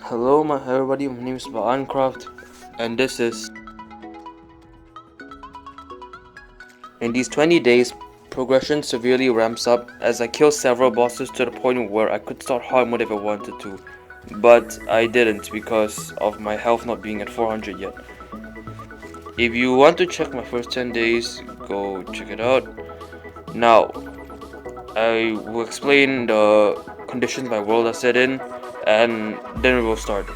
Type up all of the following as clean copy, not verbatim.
Hello everybody, my name is Baancraft and this is... In these 20 days, progression severely ramps up as I kill several bosses to the point where I could start hard mode if I wanted to. But I didn't because of my health not being at 400 yet. If you want to check my first 10 days, go check it out. Now, I will explain the conditions my world has set in and then we will start.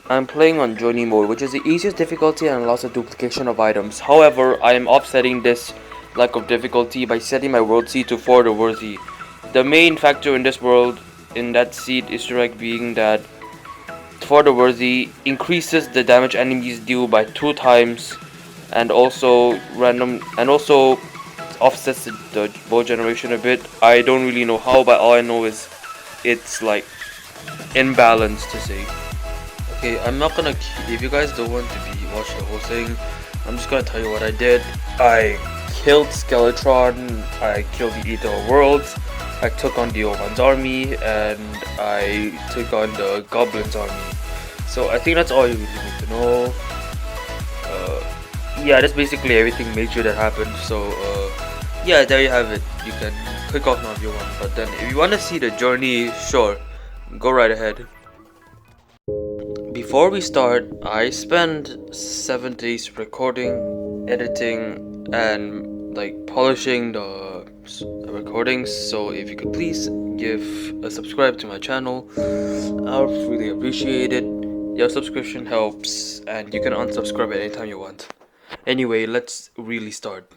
I'm playing on journey mode, which is the easiest difficulty and allows the duplication of items. However, I am offsetting this lack of difficulty by setting my world seed to For the Worthy. The main factor in this world, in that seed Easter egg being that For the Worthy increases the damage enemies deal by 2 times and also offsets the bow generation a bit. I don't really know how, but all I know is it's like imbalanced to say. Okay, I'm not gonna if you guys don't want to be watching the whole thing, I'm just gonna tell you what I did. I killed Skeletron, I killed the Eater of Worlds, I took on the Oman's army, and I took on the Goblin's army. So I think that's all you really need to know. Yeah, that's basically everything major that happened. So yeah, there you have it. You can click off now if you want, but then if you want to see the journey, sure, go right ahead. Before we start, I spent 7 days recording, editing, and like polishing the recordings. So if you could please give a subscribe to my channel, I would really appreciate it. Your subscription helps, and you can unsubscribe at any time you want. Anyway, let's really start.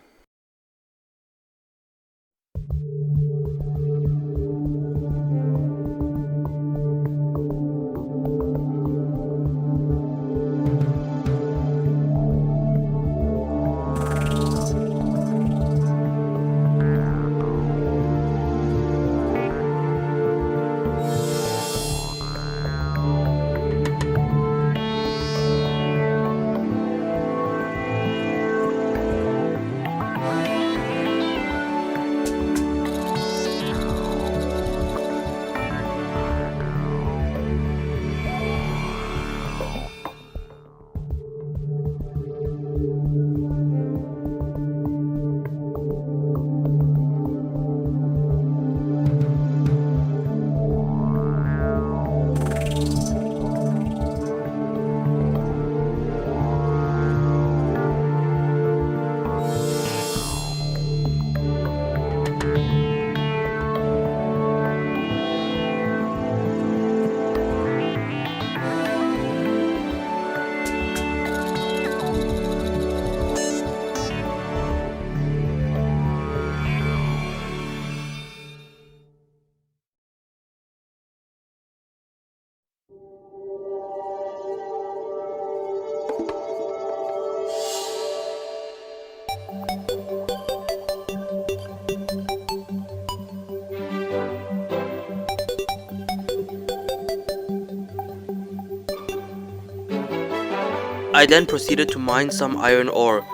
I then proceeded to mine some iron ore,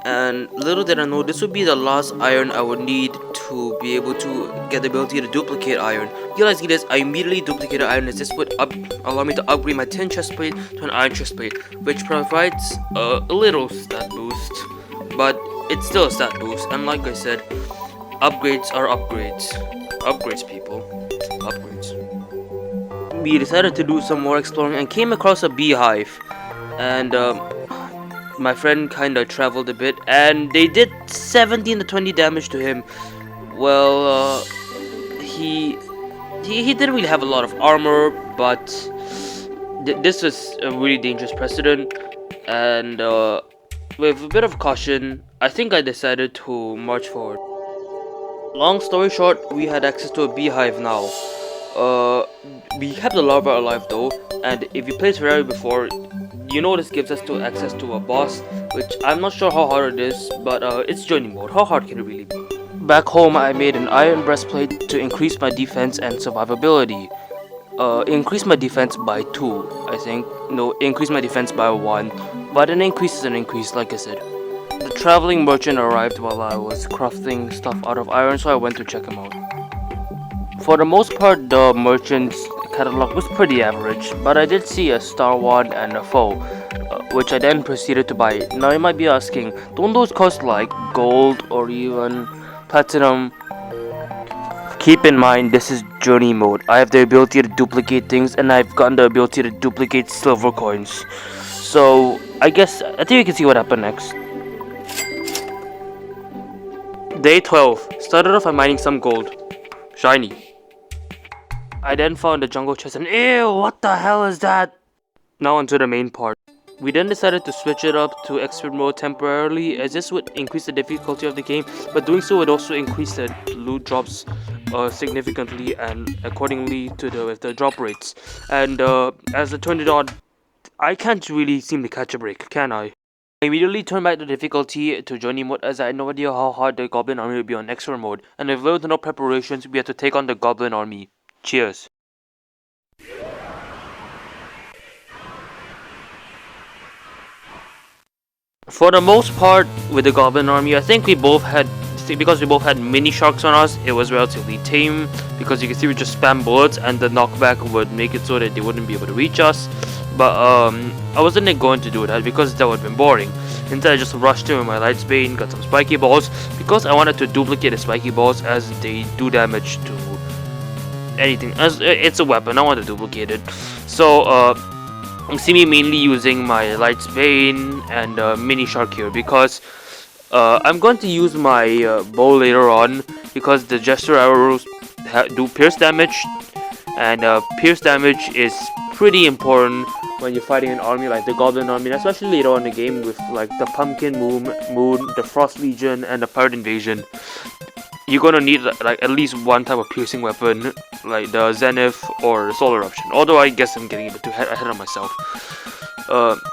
and little did I know this would be the last iron I would need to be able to get the ability to duplicate iron. Realizing this, I immediately duplicated iron as this would allow me to upgrade my tin chestplate to an iron chestplate, which provides a little stat boost, but it's still a stat boost, and like I said, upgrades are upgrades. Upgrades, people. Upgrades. We decided to do some more exploring and came across a beehive. And my friend kinda traveled a bit, and they did 17 to 20 damage to him. Well, he didn't really have a lot of armor, but this was a really dangerous precedent. And with a bit of caution, I think I decided to march forward. Long story short, we had access to a beehive now. We kept the larva alive though, and if you played Terraria before, you know this gives us access to a boss, which I'm not sure how hard it is, but it's journey mode. How hard can it really be? Back home, I made an iron breastplate to increase my defense and survivability. Increase my defense by 2, I think. No, increase my defense by 1, but an increase is an increase, like I said. The traveling merchant arrived while I was crafting stuff out of iron, so I went to check him out. For the most part, the merchants catalog was pretty average, but I did see a Star Wand and a foe, which I then proceeded to buy. Now you might be asking, don't those cost like gold or even platinum? Keep in mind, this is journey mode. I have the ability to duplicate things, and I've gotten the ability to duplicate silver coins. So I think we can see what happened next. Day 12. Started off by mining some gold. Shiny. I then found the jungle chest and ew, what the hell is that? Now onto the main part. We then decided to switch it up to expert mode temporarily, as this would increase the difficulty of the game, but doing so would also increase the loot drops significantly and accordingly to the drop rates. And as it turned out, I can't really seem to catch a break, can I? I immediately turned back the difficulty to journey mode, as I had no idea how hard the goblin army would be on expert mode, and with little to no preparations, we had to take on the goblin army. Cheers. For the most part, with the goblin army, I think because we both had mini sharks on us, it was relatively tame, because you can see we just spam bullets and the knockback would make it so that they wouldn't be able to reach us. But I wasn't going to do that because that would have been boring. Instead I just rushed in with my Light's Bane, got some spiky balls, because I wanted to duplicate the spiky balls as they do damage to anything. As it's a weapon, I want to duplicate it. So you see me mainly using my Light's Bane and mini shark here, because I'm going to use my bow later on, because the gesture arrows do pierce damage, and pierce damage is pretty important when you're fighting an army like the Goblin army, especially later on in the game with like the Pumpkin Moon, the Frost Legion, and the Pirate Invasion. You're gonna need like at least one type of piercing weapon, like the Zenith or the Solar Eruption. Although I guess I'm getting a bit too ahead of myself.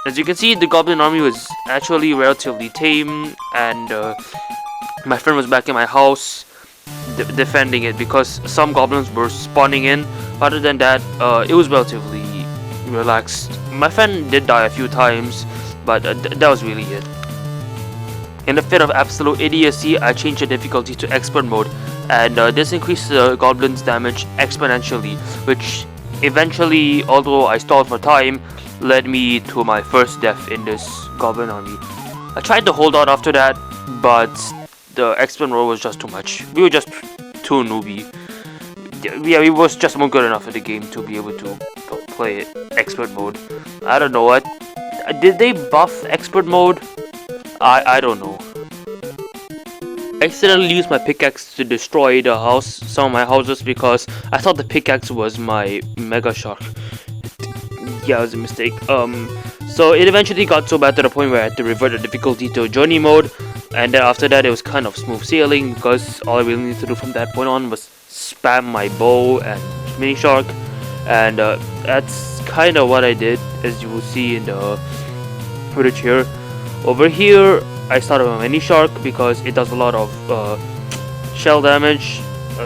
As you can see, the Goblin army was actually relatively tame, and my friend was back in my house defending it, because some goblins were spawning in. Other than that, it was relatively relaxed. My friend did die a few times, but that was really it. In a fit of absolute idiocy, I changed the difficulty to expert mode, and this increased the goblins' damage exponentially, which eventually, although I stalled for time, led me to my first death in this goblin army. I tried to hold out after that, but the expert mode was just too much. We were just too newbie. Yeah, we was just not good enough at the game to be able to play expert mode. I don't know what. Did they buff expert mode? I don't know. I accidentally used my pickaxe to destroy some of my houses, because I thought the pickaxe was my mega shark. Yeah, it was a mistake. So it eventually got so bad to the point where I had to revert the difficulty to journey mode, and then after that it was kind of smooth sailing, because all I really needed to do from that point on was spam my bow and mini shark, and that's kind of what I did, as you will see in the footage here. Over here, I started with mini shark because it does a lot of shell damage,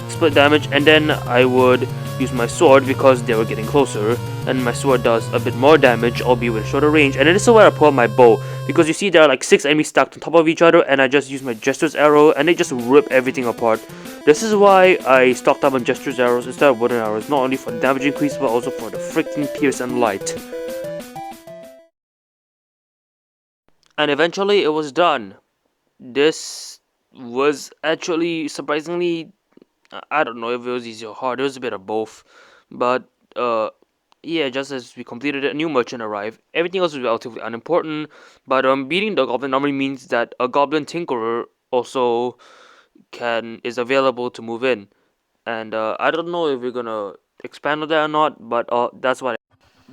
split damage, and then I would use my sword because they were getting closer, and my sword does a bit more damage, albeit with a shorter range. And this is where I pull out my bow, because you see there are like 6 enemies stacked on top of each other, and I just use my Jester's arrow and they just rip everything apart. This is why I stocked up on Jester's arrows instead of wooden arrows, not only for the damage increase but also for the freaking pierce and light. And eventually it was done. This was actually surprisingly, I don't know if it was easy or hard, it was a bit of both. But yeah, just as we completed it, a new merchant arrived. Everything else was relatively unimportant, but beating the goblin army means that a goblin tinkerer also is available to move in. And I don't know if we're gonna expand on that or not, but that's what.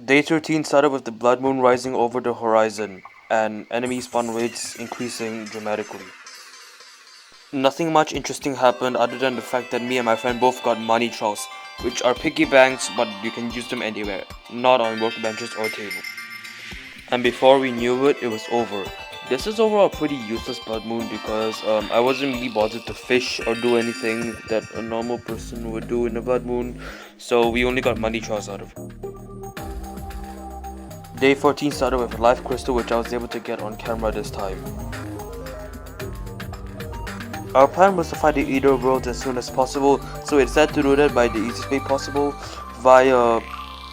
Day 13 started with the blood moon rising over the horizon, and enemy spawn rates increasing dramatically. Nothing much interesting happened other than the fact that me and my friend both got money trowels, which are piggy banks, but you can use them anywhere, not on workbenches or table. And before we knew it, it was over. This is overall a pretty useless blood moon, because I wasn't really bothered to fish or do anything that a normal person would do in a blood moon, so we only got money trowels out of it. Day 14 started with a life crystal, which I was able to get on camera this time. Our plan was to fight the Eater world as soon as possible, so we decided to do that by the easiest way possible, via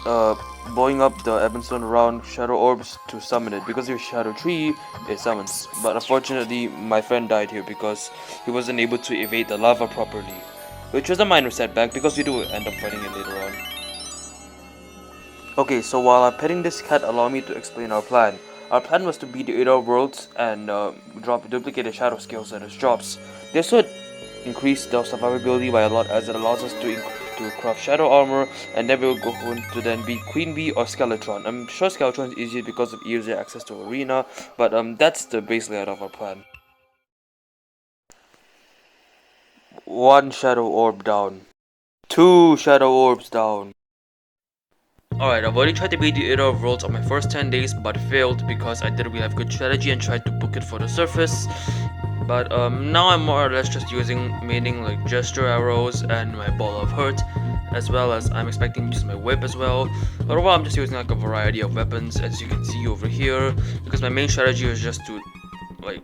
blowing up the Ebonstone around shadow orbs to summon it. Because your shadow tree, it summons. But unfortunately, my friend died here because he wasn't able to evade the lava properly, which was a minor setback because we do end up fighting it later on. Okay, so while I'm petting this cat, allow me to explain our plan. Our plan was to beat the 8 worlds and drop duplicated shadow skills at its drops. This would increase the survivability by a lot, as it allows us to craft shadow armor, and then we'll go on to then beat Queen Bee or Skeletron. I'm sure Skeletron is easier because of easier access to arena, but that's the base layout of our plan. 1 shadow orb down. 2 shadow orbs down. Alright, I've already tried to beat the 8 worlds on my first 10 days, but failed because I didn't really have good strategy and tried to book it for the surface. But now I'm more or less just using maining like gesture arrows and my ball of hurt, as well as I'm expecting to use my whip as well. But overall, I'm just using like a variety of weapons, as you can see over here, because my main strategy was just to like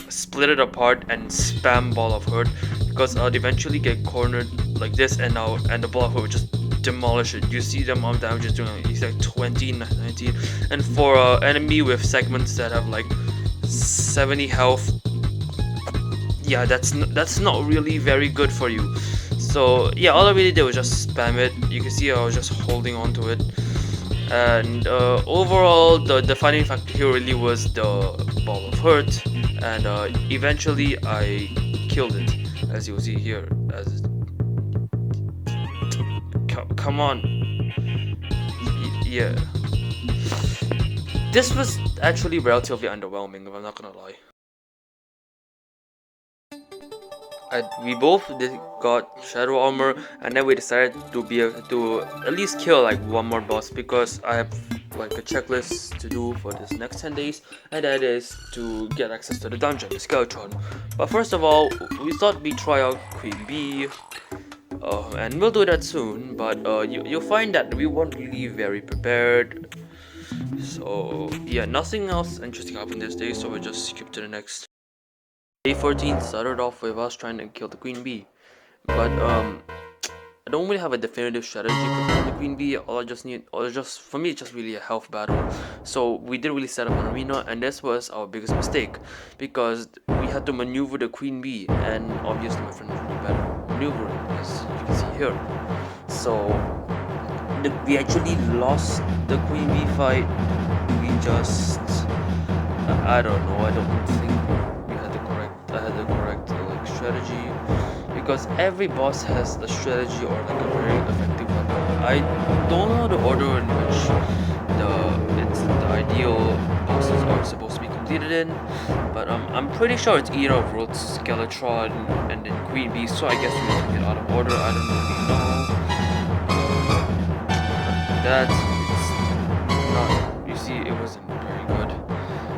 split it apart and spam ball of hurt, because I'd eventually get cornered like this, and the ball of hurt would just demolish it. You see them on damage is doing like 20, 19, and for enemy with segments that have like 70 health, yeah, that's not really very good for you. So yeah, all I really did was just spam it. You can see I was just holding on to it, and overall the defining factor here really was the ball of hurt, and eventually I killed it, as you'll see here. As come on, yeah, this was actually relatively underwhelming, if I'm not gonna lie. We both got shadow armor, and then we decided to at least kill like one more boss, because I have like a checklist to do for this next 10 days, and that is to get access to the dungeon, the Skeletron. But first of all, we thought we'd try out Queen Bee, and we'll do that soon, but you'll find that we weren't really very prepared. So yeah, nothing else interesting happened this day, so we'll just skip to the next. Day 14 started off with us trying to kill the Queen Bee, but I don't really have a definitive strategy for killing the Queen Bee. For me, it's just really a health battle. So we didn't really set up an arena, and this was our biggest mistake, because we had to maneuver the Queen Bee, and obviously my friend was really bad at maneuvering, as you can see here. So we actually lost the Queen Bee fight. We just, I don't know, I don't think I had the correct like strategy, because every boss has a strategy or like a very effective weapon. I don't know the order in which the ideal bosses are supposed to be completed in, but I'm pretty sure it's either World Skeletron and then Queen Bee, so I guess we took it out of order. I don't really know. It's not, you see, it wasn't very good.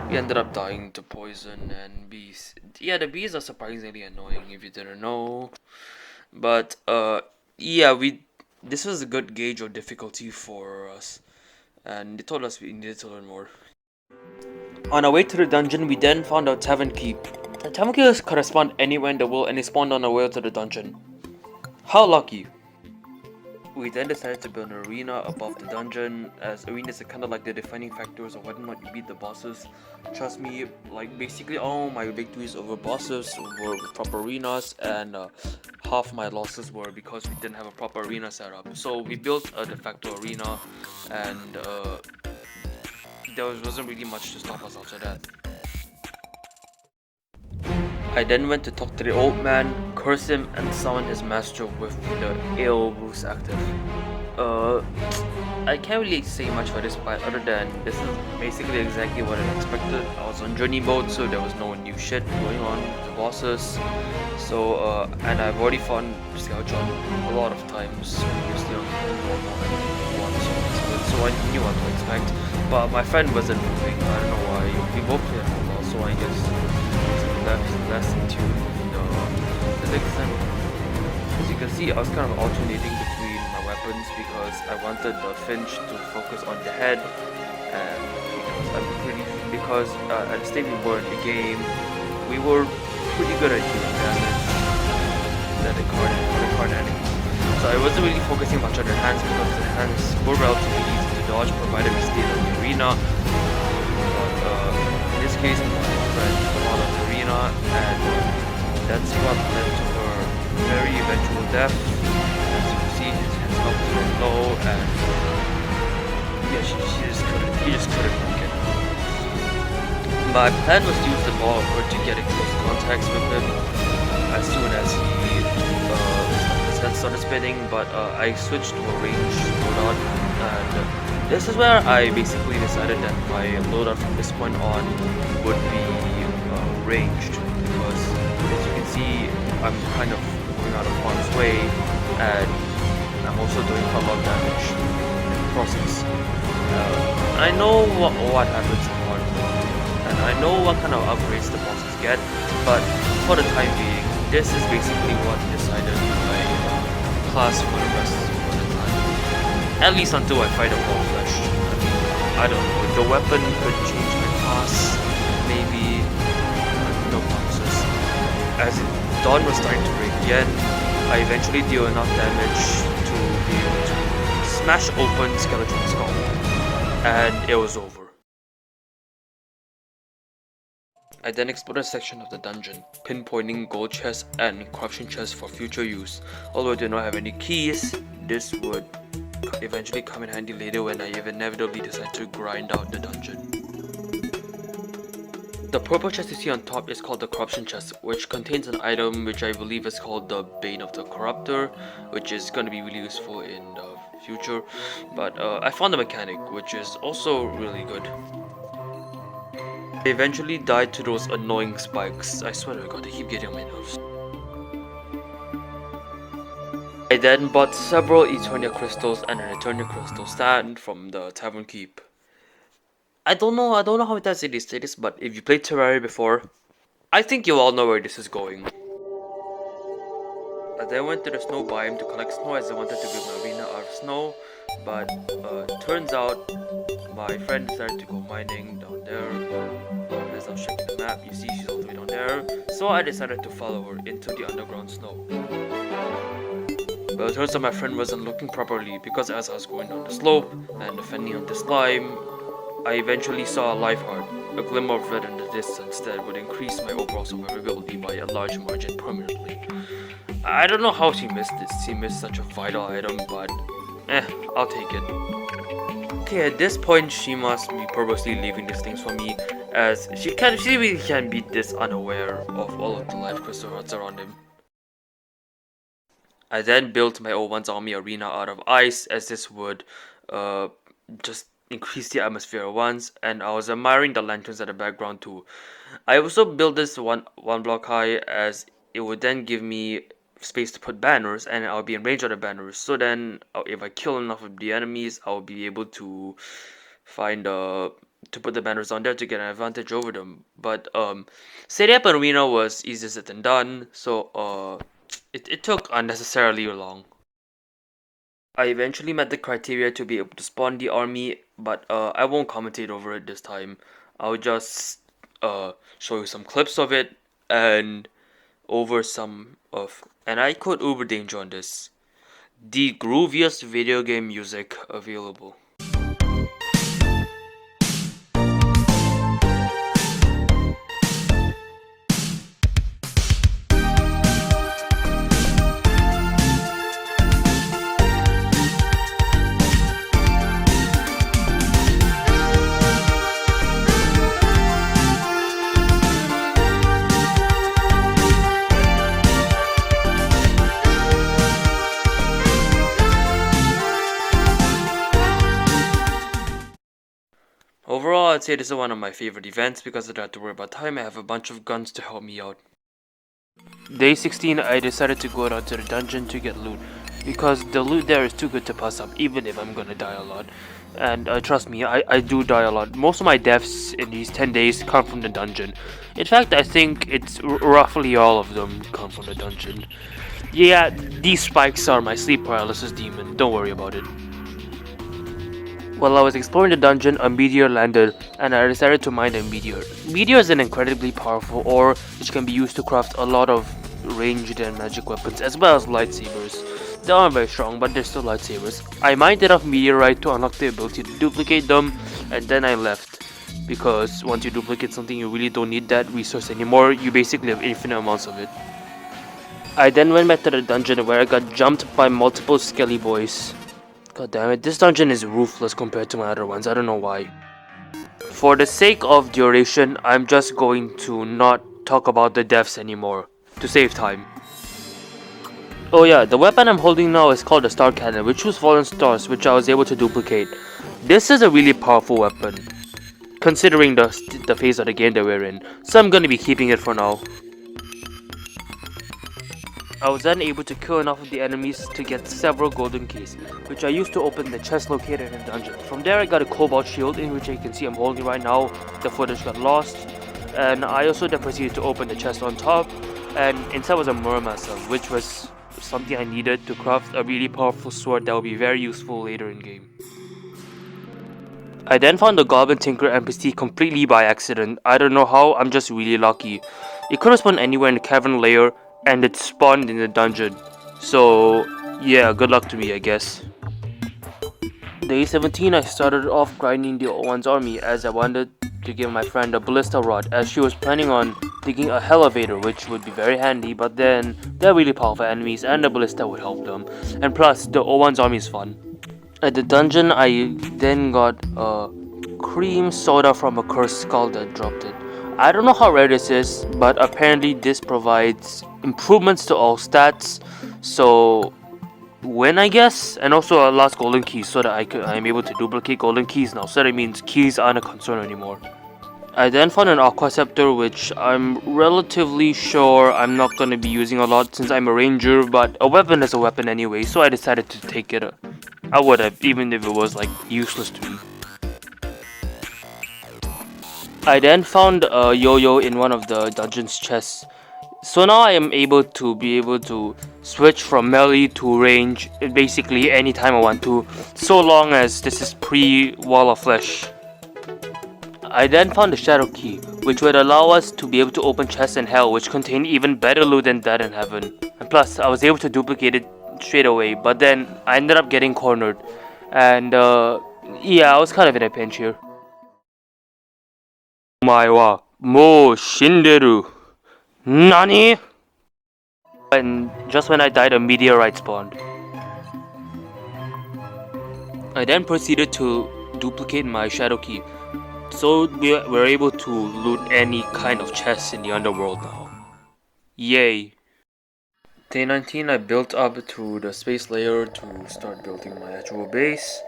We ended up dying to poison and bees. Yeah, the bees are surprisingly annoying if you didn't know. But yeah, this was a good gauge of difficulty for us, and they told us we needed to learn more. On our way to the dungeon, we then found our tavern key. The tavern key could spawn anywhere in the world, and it spawned on our way to the dungeon. How lucky! We then decided to build an arena above the dungeon, as arenas are kind of like the defining factors of whether or not you beat the bosses. Trust me, like basically all my victories over bosses were with proper arenas, and half my losses were because we didn't have a proper arena setup. So we built a de facto arena, and there wasn't really much to stop us after that. I then went to talk to the old man, curse him, and summon his master with the AO boost active. I can't really say much for this fight other than this is basically exactly what I expected. I was on journey mode, so there was no new shit going on with the bosses. So, and I've already fought Skeletron a lot of times previously on normal and one, so I knew what to expect. But my friend wasn't moving, I don't know why. We both played well, so I guess less in tune with the next time. As you can see, I was kind of alternating between my weapons because I wanted the Finch to focus on the head, and because at the stage we were in the game, we were pretty good at dealing damage than the card enemy. So I wasn't really focusing much on the hands because the hands were relatively easy to dodge provided we stayed on the arena. But in this case, my friend came out of the arena, and that's what led to her very eventual death. As you can see, his hands health is very low, and yeah, he just couldn't make it. My plan was to use the ball of her to get in close contacts with him as soon as his head started spinning, but I switched to a range loadout, and this is where I basically decided that my loadout from this point on would be ranged, because as you can see, I'm kind of going out of harm's way, and I'm also doing quite a lot of damage in the process. I know what happens in hard mode, and I know what kind of upgrades the bosses get, but for the time being, this is basically what decided my class for the rest of the time. At least until I fight a wall flesh. I don't know, the weapon could change my class, maybe, no promises. As dawn was starting to break again, I eventually deal enough damage to be able to smash open Skeletron's skull, and it was over. I then explored a section of the dungeon, pinpointing gold chests and corruption chests for future use. Although I do not have any keys, this would eventually come in handy later when I inevitably decide to grind out the dungeon. The purple chest you see on top is called the corruption chest, which contains an item which I believe is called the Bane of the Corruptor, which is going to be really useful in the future. But I found a mechanic, which is also really good. I eventually died to those annoying spikes. I swear to God, they keep getting on my nerves. I then bought several Eternia crystals and an Eternia crystal stand from the Tavern Keep. I don't know how it has any status, but if you played Terraria before, I think you all know where this is going. I then went to the snow biome to collect snow as I wanted to build my arena out of snow, but turns out my friend decided to go mining down there. As I was checking the map, you see she's all the way down there, so I decided to follow her into the underground snow. But it turns out my friend wasn't looking properly, because as I was going down the slope and defending on the slime, I eventually saw a life heart. A glimmer of red in the distance that would increase my overall survivability by a large margin permanently. I don't know how she missed this. She missed such a vital item, but I'll take it. Okay, at this point she must be purposely leaving these things for me, as she really can't beat this unaware of all of the life crystal hearts around him. I then built my O1's army arena out of ice, as this would just increase the atmosphere once, and I was admiring the lanterns at the background too. I also built this one block high, as it would then give me space to put banners, and I'll be in range of the banners, so then if I kill enough of the enemies, I'll be able to find to put the banners on there to get an advantage over them. But setting up an arena was easier said than done, so it took unnecessarily long. I eventually met the criteria to be able to spawn the army, but I won't commentate over it this time. I'll just show you some clips of it and I quote Uber Danger on this: the grooviest video game music available. Overall, I'd say this is one of my favorite events because I don't have to worry about time. I have a bunch of guns to help me out. Day 16, I decided to go down to the dungeon to get loot, because the loot there is too good to pass up, even if I'm gonna die a lot. And trust me, I do die a lot. Most of my deaths in these 10 days come from the dungeon. In fact, I think it's roughly all of them come from the dungeon. Yeah, these spikes are my sleep paralysis demon, don't worry about it. While I was exploring the dungeon, a meteor landed, and I decided to mine a meteor. Meteor is an incredibly powerful ore, which can be used to craft a lot of ranged and magic weapons, as well as lightsabers. They aren't very strong, but they're still lightsabers. I mined enough meteorite to unlock the ability to duplicate them, and then I left. Because once you duplicate something, you really don't need that resource anymore. You basically have infinite amounts of it. I then went back to the dungeon where I got jumped by multiple skelly boys. God damn it, this dungeon is ruthless compared to my other ones, I don't know why. For the sake of duration, I'm just going to not talk about the deaths anymore, to save time. Oh yeah, the weapon I'm holding now is called the Star Cannon, which shoots fallen stars, which I was able to duplicate. This is a really powerful weapon, considering the phase of the game that we're in, so I'm gonna be keeping it for now. I was then able to kill enough of the enemies to get several golden keys, which I used to open the chest located in the dungeon. From there I got a cobalt shield, in which you can see I'm holding right now. The footage got lost, and I also then proceeded to open the chest on top, and inside was a Muramasa, which was something I needed to craft a really powerful sword that will be very useful later in game. I then found the Goblin Tinker NPC completely by accident. I don't know how, I'm just really lucky. It could have spawned anywhere in the cavern layer, and it spawned in the dungeon. So, yeah, good luck to me, I guess. Day 17, I started off grinding the O1's army as I wanted to give my friend a ballista rod, as she was planning on digging a elevator, which would be very handy, but then they're really powerful enemies and the ballista would help them. And plus, the O1's army is fun. At the dungeon, I then got a cream soda from a cursed skull that dropped it. I don't know how rare this is, but apparently this provides improvements to all stats, so win, I guess, and also a last golden key so that I'm able to duplicate golden keys now, so that means keys aren't a concern anymore. I then found an aqua scepter, which I'm relatively sure I'm not going to be using a lot since I'm a ranger, but a weapon is a weapon anyway, so I decided to take it. I would have, even if it was like useless to me. I then found a yo-yo in one of the dungeon's chests. So now I am able to switch from melee to range basically anytime I want to, so long as this is pre-Wall of Flesh. I then found the Shadow Key, which would allow us to be able to open chests in Hell, which contain even better loot than that in Heaven. And plus, I was able to duplicate it straight away, but then I ended up getting cornered. And yeah, I was kind of in a pinch here. Omae wa mou shinderu. Nani? And just when I died, a meteorite spawned. I then proceeded to duplicate my Shadow Key, so we're able to loot any kind of chest in the underworld now. Yay! Day 19, I built up to the space layer to start building my actual base.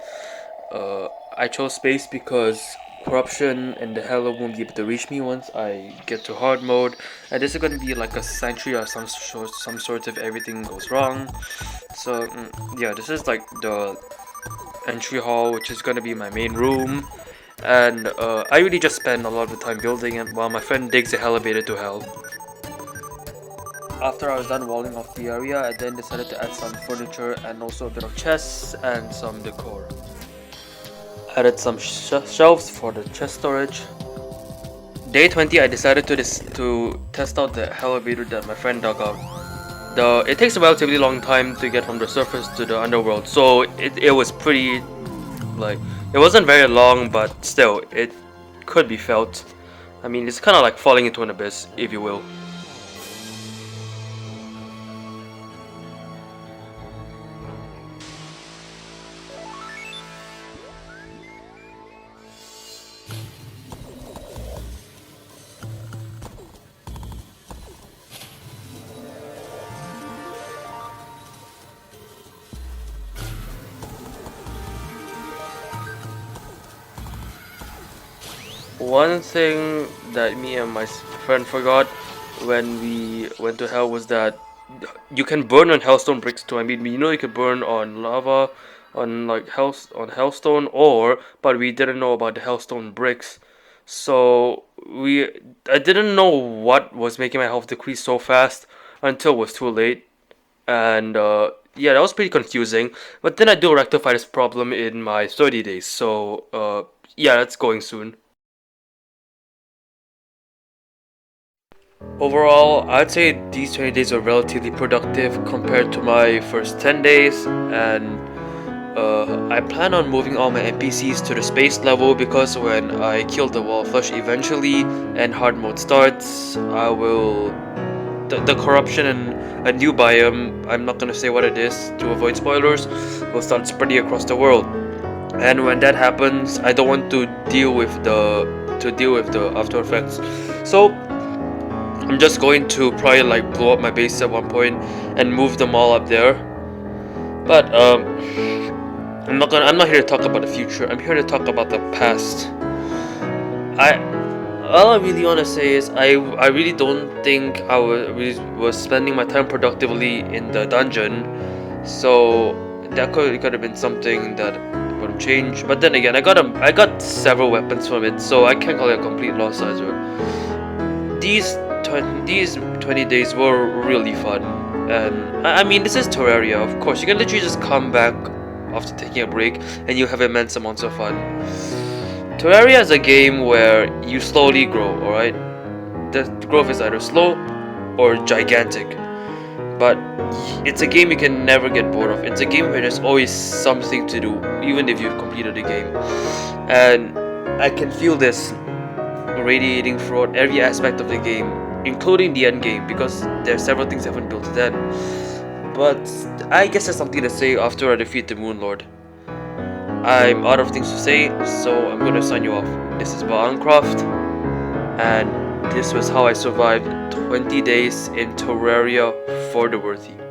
I chose space because corruption and the Hello won't be able to reach me once I get to hard mode, and this is going to be like a sanctuary or some sort if everything goes wrong. So yeah, this is like the entry hall, which is going to be my main room, and I really just spend a lot of the time building it while my friend digs the elevator to hell. After I was done walling off the area, I then decided to add some furniture and also a bit of chests and some decor. Added some shelves for the chest storage. Day 20, I decided to test out the elevator that my friend dug out. It takes a relatively long time to get from the surface to the underworld, so it was pretty, like, it wasn't very long, but still, it could be felt. I mean, it's kind of like falling into an abyss, if you will. One thing that me and my friend forgot when we went to hell was that you can burn on hellstone bricks too. I mean, you know you can burn on lava, on like hellstone, but we didn't know about the hellstone bricks. So I didn't know what was making my health decrease so fast until it was too late, and yeah, that was pretty confusing. But then I do rectify this problem in my 30 days. So yeah, that's going soon. Overall, I'd say these 20 days are relatively productive compared to my first 10 days, and I plan on moving all my NPCs to the space level because when I kill the wall flush eventually and hard mode starts, I will. The corruption in a new biome, I'm not gonna say what it is to avoid spoilers, will start spreading across the world. And when that happens, I don't want to deal with the after effects. So I'm just going to probably like blow up my base at one point and move them all up there. But I'm not here to talk about the future. I'm here to talk about the past. I all I really want to say is I really don't think I was spending my time productively in the dungeon. So that could have been something that would have changed. But then again, I got several weapons from it, so I can't call it a complete loss either. These 20 days were really fun, and I mean this is Terraria. Of course, you can literally just come back after taking a break, and you have immense amounts of fun. Terraria is a game where you slowly grow. All right, the growth is either slow or gigantic, but it's a game you can never get bored of. It's a game where there's always something to do, even if you've completed the game, and I can feel this radiating throughout every aspect of the game, including the end game, because there are several things I haven't built then. But I guess there's something to say after I defeat the Moon Lord. I'm out of things to say, so I'm gonna sign you off. This is Baancraft, and this was how I survived 20 days in Terraria for the Worthy.